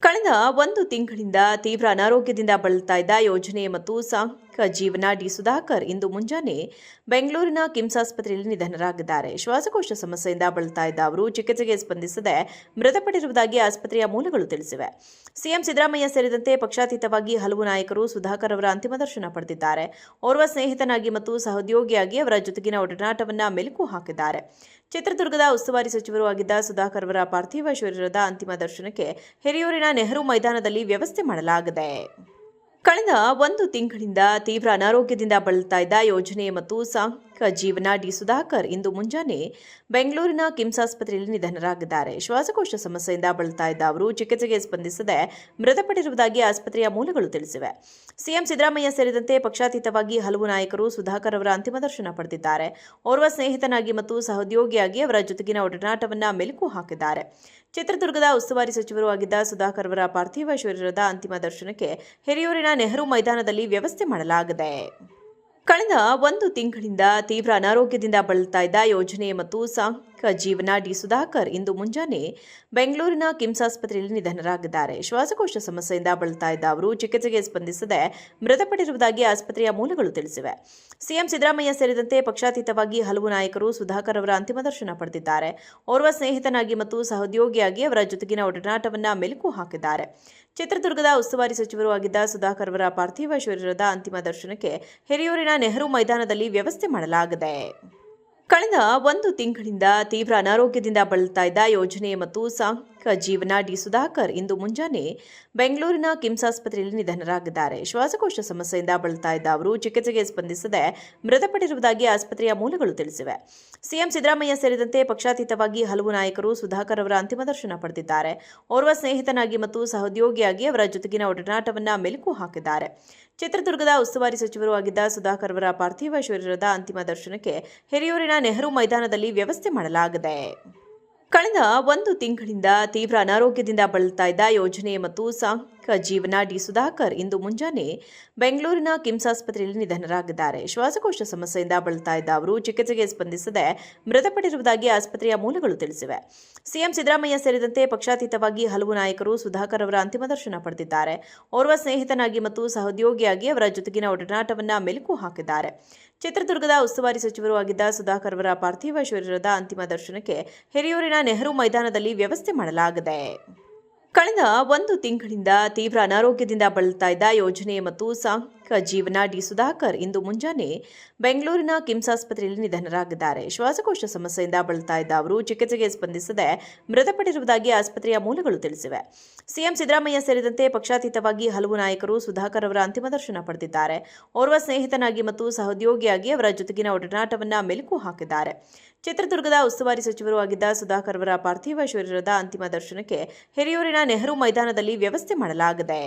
ಕಳೆದ ಒಂದು ತಿಂಗಳಿಂದ ತೀವ್ರ ಅನಾರೋಗ್ಯದಿಂದ ಬಳಲ್ತಾ ಇದ್ದ ಯೋಜನೆ ಮತ್ತು ಸಾಂಘಿಕ ಜೀವನ ಡಿ ಸುಧಾಕರ್ ಇಂದು ಮುಂಜಾನೆ ಬೆಂಗಳೂರಿನ ಕಿಮ್ಸ್ ಆಸ್ಪತ್ರೆಯಲ್ಲಿ ನಿಧನರಾಗಿದ್ದಾರೆ. ಶ್ವಾಸಕೋಶ ಸಮಸ್ಯೆಯಿಂದ ಬಳಲ್ತಾ ಇದ್ದ ಅವರು ಚಿಕಿತ್ಸೆಗೆ ಸ್ಪಂದಿಸದೆ ಮೃತಪಟ್ಟಿರುವುದಾಗಿ ಆಸ್ಪತ್ರೆಯ ಮೂಲಗಳು ತಿಳಿಸಿವೆ. ಸಿಎಂ ಸಿದ್ದರಾಮಯ್ಯ ಸೇರಿದಂತೆ ಪಕ್ಷಾತೀತವಾಗಿ ಹಲವು ನಾಯಕರು ಸುಧಾಕರ್ ಅವರ ಅಂತಿಮ ದರ್ಶನ ಪಡೆದಿದ್ದಾರೆ. ಓರ್ವ ಸ್ನೇಹಿತನಾಗಿ ಮತ್ತು ಸಹೋದ್ಯೋಗಿಯಾಗಿ ಅವರ ಜೊತೆಗಿನ ಒಡನಾಟವನ್ನ ಮೆಲುಕು ಹಾಕಿದ್ದಾರೆ. ಚಿತ್ರದುರ್ಗದ ಉಸ್ತುವಾರಿ ಸಚಿವರು ಆಗಿದ್ದ ಸುಧಾಕರ್ ಅವರ ಪಾರ್ಥಿವ ಶರೀರದ ಅಂತಿಮ ದರ್ಶನಕ್ಕೆ ಹಿರಿಯೂರಿನ ನೆಹರು ಮೈದಾನದಲ್ಲಿ ವ್ಯವಸ್ಥೆ ಮಾಡಲಾಗಿದೆ. ಕಳೆದ ಒಂದು ತಿಂಗಳಿಂದ ತೀವ್ರ ಅನಾರೋಗ್ಯದಿಂದ ಬಳಲ್ತಾ ಇದ್ದ ಯೋಜನೆ ಮತ್ತು ಸಾಂಘಿಕ ಜೀವನ ಡಿ ಸುಧಾಕರ್ ಇಂದು ಮುಂಜಾನೆ ಬೆಂಗಳೂರಿನ ಕಿಮ್ಸ್ ಆಸ್ಪತ್ರೆಯಲ್ಲಿ ನಿಧನರಾಗಿದ್ದಾರೆ. ಶ್ವಾಸಕೋಶ ಸಮಸ್ಯೆಯಿಂದ ಬಳಲ್ತಾ ಇದ್ದ ಅವರು ಚಿಕಿತ್ಸೆಗೆ ಸ್ಪಂದಿಸದೆ ಮೃತಪಟ್ಟಿರುವುದಾಗಿ ಆಸ್ಪತ್ರೆಯ ಮೂಲಗಳು ತಿಳಿಸಿವೆ. ಸಿಎಂ ಸಿದ್ದರಾಮಯ್ಯ ಸೇರಿದಂತೆ ಪಕ್ಷಾತೀತವಾಗಿ ಹಲವು ನಾಯಕರು ಸುಧಾಕರ್ ಅವರ ಅಂತಿಮ ದರ್ಶನ ಪಡೆದಿದ್ದಾರೆ. ಓರ್ವ ಸ್ನೇಹಿತನಾಗಿ ಮತ್ತು ಸಹೋದ್ಯೋಗಿಯಾಗಿ ಅವರ ಜೊತೆಗಿನ ಒಡನಾಟವನ್ನ ಮೆಲುಕು ಹಾಕಿದ್ದಾರೆ. ಚಿತ್ರದುರ್ಗದ ಉಸ್ತುವಾರಿ ಸಚಿವರು ಆಗಿದ್ದ ಸುಧಾಕರ್ ಅವರ ಪಾರ್ಥಿವ ಶರೀರದ ಅಂತಿಮ ದರ್ಶನಕ್ಕೆ ಹಿರಿಯೂರಿನ ನೆಹರು ಮೈದಾನದಲ್ಲಿ ವ್ಯವಸ್ಥೆ ಮಾಡಲಾಗಿದೆ. ಕಳೆದ ಒಂದು ತಿಂಗಳಿಂದ ತೀವ್ರ ಅನಾರೋಗ್ಯದಿಂದ ಬಳಲ್ತಾ ಇದ್ದ ಯೋಜನೆ ಮತ್ತು ಸಾಂಘಿಕ ಜೀವನ ಡಿ ಸುಧಾಕರ್ ಇಂದು ಮುಂಜಾನೆ ಬೆಂಗಳೂರಿನ ಕಿಮ್ಸ್ ಆಸ್ಪತ್ರೆಯಲ್ಲಿ ನಿಧನರಾಗಿದ್ದಾರೆ. ಶ್ವಾಸಕೋಶ ಸಮಸ್ಯೆಯಿಂದ ಬಳಲ್ತಾ ಇದ್ದ ಅವರು ಚಿಕಿತ್ಸೆಗೆ ಸ್ಪಂದಿಸದೆ ಮೃತಪಟ್ಟಿರುವುದಾಗಿ ಆಸ್ಪತ್ರೆಯ ಮೂಲಗಳು ತಿಳಿಸಿವೆ. ಸಿಎಂ ಸಿದ್ದರಾಮಯ್ಯ ಸೇರಿದಂತೆ ಪಕ್ಷಾತೀತವಾಗಿ ಹಲವು ನಾಯಕರು ಸುಧಾಕರ್ ಅವರ ಅಂತಿಮ ದರ್ಶನ ಪಡೆದಿದ್ದಾರೆ. ಓರ್ವ ಸ್ನೇಹಿತನಾಗಿ ಮತ್ತು ಸಹೋದ್ಯೋಗಿಯಾಗಿ ಅವರ ಜೊತೆಗಿನ ಒಡನಾಟವನ್ನ ಮೆಲುಕು ಹಾಕಿದ್ದಾರೆ. ಚಿತ್ರದುರ್ಗದ ಉಸ್ತುವಾರಿ ಸಚಿವರು ಆಗಿದ್ದ ಸುಧಾಕರ್ ಅವರ ಪಾರ್ಥಿವ ಶರೀರದ ಅಂತಿಮ ದರ್ಶನಕ್ಕೆ ಹಿರಿಯೂರಿನ ನೆಹರು ಮೈದಾನದಲ್ಲಿ ವ್ಯವಸ್ಥೆ ಮಾಡಲಾಗಿದೆ. ಕಳೆದ ಒಂದು ತಿಂಗಳಿಂದ ತೀವ್ರ ಅನಾರೋಗ್ಯದಿಂದ ಬಳಲ್ತಾ ಇದ್ದ ಯೋಜನೆ ಮತ್ತು ಸಾಂಘಿಕ ಜೀವನ ಡಿ ಸುಧಾಕರ್ ಇಂದು ಮುಂಜಾನೆ ಬೆಂಗಳೂರಿನ ಕಿಮ್ಸ್ ಆಸ್ಪತ್ರೆಯಲ್ಲಿ ನಿಧನರಾಗಿದ್ದಾರೆ. ಶ್ವಾಸಕೋಶ ಸಮಸ್ಯೆಯಿಂದ ಬಳಲ್ತಾ ಇದ್ದ ಅವರು ಚಿಕಿತ್ಸೆಗೆ ಸ್ಪಂದಿಸದೆ ಮೃತಪಟ್ಟಿರುವುದಾಗಿ ಆಸ್ಪತ್ರೆಯ ಮೂಲಗಳು ತಿಳಿಸಿವೆ. ಸಿಎಂ ಸಿದ್ದರಾಮಯ್ಯ ಸೇರಿದಂತೆ ಪಕ್ಷಾತೀತವಾಗಿ ಹಲವು ನಾಯಕರು ಸುಧಾಕರ್ ಅವರ ಅಂತಿಮ ದರ್ಶನ ಪಡೆದಿದ್ದಾರೆ. ಓರ್ವ ಸ್ನೇಹಿತನಾಗಿ ಮತ್ತು ಸಹೋದ್ಯೋಗಿಯಾಗಿ ಅವರ ಜೊತೆಗಿನ ಒಡನಾಟವನ್ನ ಮೆಲುಕು ಹಾಕಿದ್ದಾರೆ. ಚಿತ್ರದುರ್ಗದ ಉಸ್ತುವಾರಿ ಸಚಿವರು ಆಗಿದ್ದ ಸುಧಾಕರ್ ಅವರ ಪಾರ್ಥಿವ ಶರೀರದ ಅಂತಿಮ ದರ್ಶನಕ್ಕೆ ಹಿರಿಯೂರಿನ ನೆಹರು ಮೈದಾನದಲ್ಲಿ ವ್ಯವಸ್ಥೆ ಮಾಡಲಾಗಿದೆ. ಕಳೆದ ಒಂದು ತಿಂಗಳಿಂದ ತೀವ್ರ ಅನಾರೋಗ್ಯದಿಂದ ಬಳಲ್ತಾ ಇದ್ದ ಯೋಜನೆ ಮತ್ತು ಸಾಂಘಿಕ ಜೀವನ ಡಿ ಸುಧಾಕರ್ ಇಂದು ಮುಂಜಾನೆ ಬೆಂಗಳೂರಿನ ಕಿಮ್ಸ್ ಆಸ್ಪತ್ರೆಯಲ್ಲಿ ನಿಧನರಾಗಿದ್ದಾರೆ. ಶ್ವಾಸಕೋಶ ಸಮಸ್ಯೆಯಿಂದ ಬಳಲ್ತಾ ಇದ್ದ ಅವರು ಚಿಕಿತ್ಸೆಗೆ ಸ್ಪಂದಿಸದೆ ಮೃತಪಟ್ಟಿರುವುದಾಗಿ ಆಸ್ಪತ್ರೆಯ ಮೂಲಗಳು ತಿಳಿಸಿವೆ. ಸಿಎಂ ಸಿದ್ದರಾಮಯ್ಯ ಸೇರಿದಂತೆ ಪಕ್ಷಾತೀತವಾಗಿ ಹಲವು ನಾಯಕರು ಸುಧಾಕರ್ ಅವರ ಅಂತಿಮ ದರ್ಶನ ಪಡೆದಿದ್ದಾರೆ. ಓರ್ವ ಸ್ನೇಹಿತನಾಗಿ ಮತ್ತು ಸಹೋದ್ಯೋಗಿಯಾಗಿ ಅವರ ಜೊತೆಗಿನ ಒಡನಾಟವನ್ನ ಮೆಲುಕು ಹಾಕಿದ್ದಾರೆ. ಚಿತ್ರದುರ್ಗದ ಉಸ್ತುವಾರಿ ಸಚಿವರು ಆಗಿದ್ದ ಸುಧಾಕರ್ ಅವರ ಪಾರ್ಥಿವ ಶರೀರದ ಅಂತಿಮ ದರ್ಶನಕ್ಕೆ ಹಿರಿಯೂರಿನ ನೆಹರು ಮೈದಾನದಲ್ಲಿ ವ್ಯವಸ್ಥೆ ಮಾಡಲಾಗಿದೆ. ಕಳೆದ ಒಂದು ತಿಂಗಳಿಂದ ತೀವ್ರ ಅನಾರೋಗ್ಯದಿಂದ ಬಳಲ್ತಾ ಇದ್ದ ಯೋಜನೆ ಮತ್ತು ಸಾಂಘಿಕ ಜೀವನ ಡಿ ಸುಧಾಕರ್ ಇಂದು ಮುಂಜಾನೆ ಬೆಂಗಳೂರಿನ ಕಿಮ್ಸ್ ಆಸ್ಪತ್ರೆಯಲ್ಲಿ ನಿಧನರಾಗಿದ್ದಾರೆ. ಶ್ವಾಸಕೋಶ ಸಮಸ್ಯೆಯಿಂದ ಬಳಲ್ತಾ ಇದ್ದ ಅವರು ಚಿಕಿತ್ಸೆಗೆ ಸ್ಪಂದಿಸದೆ ಮೃತಪಟ್ಟಿರುವುದಾಗಿ ಆಸ್ಪತ್ರೆಯ ಮೂಲಗಳು ತಿಳಿಸಿವೆ. ಸಿಎಂ ಸಿದ್ದರಾಮಯ್ಯ ಸೇರಿದಂತೆ ಪಕ್ಷಾತೀತವಾಗಿ ಹಲವು ನಾಯಕರು ಸುಧಾಕರ್ ಅವರ ಅಂತಿಮ ದರ್ಶನ ಪಡೆದಿದ್ದಾರೆ. ಓರ್ವ ಸ್ನೇಹಿತನಾಗಿ ಮತ್ತು ಸಹೋದ್ಯೋಗಿಯಾಗಿ ಅವರ ಜೊತೆಗಿನ ಒಡನಾಟವನ್ನ ಮೆಲುಕು ಹಾಕಿದ್ದಾರೆ. ಚಿತ್ರದುರ್ಗದ ಉಸ್ತುವಾರಿ ಸಚಿವರು ಆಗಿದ್ದ ಸುಧಾಕರ್ ಅವರ ಪಾರ್ಥಿವ ಶರೀರದ ಅಂತಿಮ ದರ್ಶನಕ್ಕೆ ಹಿರಿಯೂರಿನ ನೆಹರು ಮೈದಾನದಲ್ಲಿ ವ್ಯವಸ್ಥೆ ಮಾಡಲಾಗಿದೆ.